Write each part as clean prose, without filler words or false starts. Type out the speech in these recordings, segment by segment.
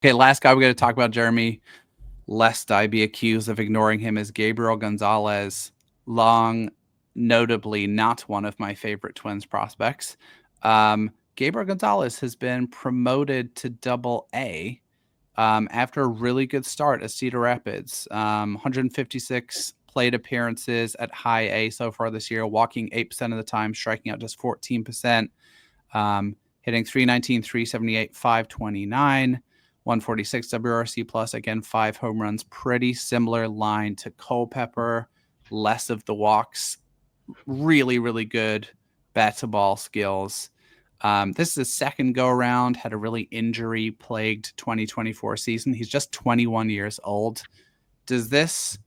Okay, last guy we're going to talk about, Jeremy, lest I be accused of ignoring him, is Gabriel Gonzalez. Long, notably not one of my favorite Twins prospects. Gabriel Gonzalez has been promoted to Double-A after a really good start at Cedar Rapids. 156 plate appearances at high A so far this year, walking 8% of the time, striking out just 14%, hitting 319, 378, 529. 146 WRC plus, again, 5 home runs. Pretty similar line to Culpepper, less of the walks. Really, really good bat to ball skills. This is his second go around, had a really injury plagued 2024 season. He's just 21 years old. Does this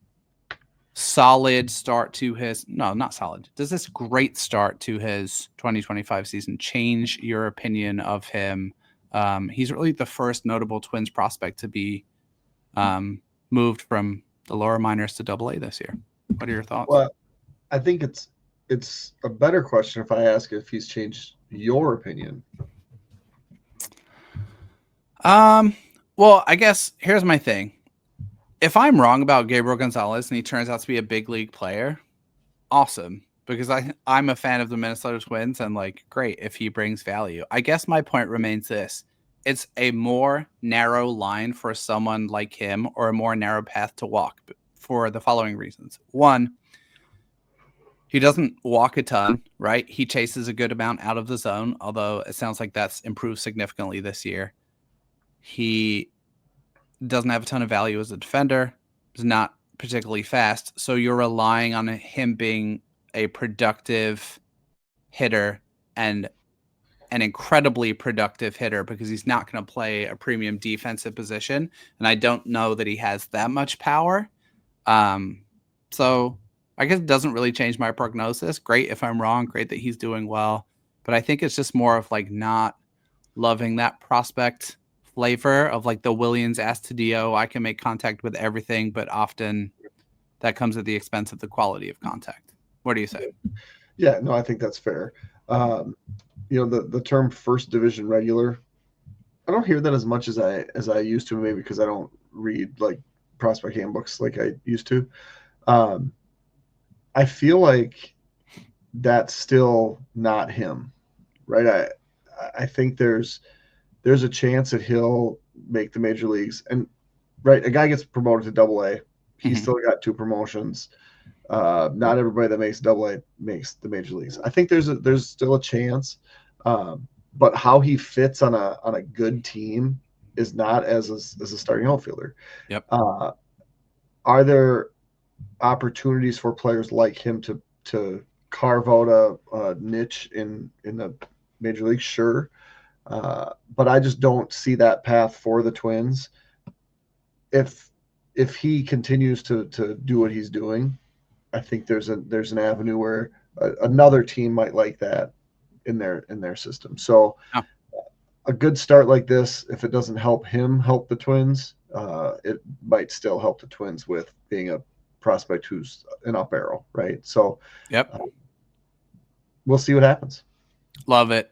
solid start to his, no, not solid. Does this great start to his 2025 season change your opinion of him? He's really the first notable Twins prospect to be moved from the lower minors to Double-A this year. What are your thoughts? Well, I think it's a better question if I ask if he's changed your opinion. Well, I guess here's my thing. If I'm wrong about Gabriel Gonzalez and he turns out to be a big league player, awesome. Because I'm a fan of the Minnesota Twins and great if he brings value. I guess my point remains this. It's a more narrow line for someone like him, or a more narrow path to walk, for the following reasons. One, he doesn't walk a ton, right? He chases a good amount out of the zone, although it sounds like that's improved significantly this year. He doesn't have a ton of value as a defender. He's not particularly fast. So you're relying on him being a productive hitter and an incredibly productive hitter, because he's not going to play a premium defensive position. And I don't know that he has that much power. So I guess it doesn't really change my prognosis. Great if I'm wrong. Great that he's doing well. But I think it's just more of not loving that prospect flavor of the Williams Astudillo. I can make contact with everything, but often that comes at the expense of the quality of contact. What do you say? Yeah, no, I think that's fair. The term first division regular, I don't hear that as much as I used to, maybe because I don't read prospect handbooks like I used to. I feel like that's still not him, right? I think there's a chance that he'll make the major leagues, and right, a guy gets promoted to Double-A, he's still got 2 promotions. Not everybody that makes Double-A makes the major leagues. I think there's still a chance, but how he fits on a good team is not as a starting outfielder. Yep. Are there opportunities for players like him to carve out a niche in the major league? Sure. But I just don't see that path for the Twins. If he continues to do what he's doing, I think there's an avenue where another team might like that in their system. So a good start like this, if it doesn't help him help the Twins, it might still help the Twins with being a prospect who's an up arrow, right? So yep. We'll see what happens. Love it.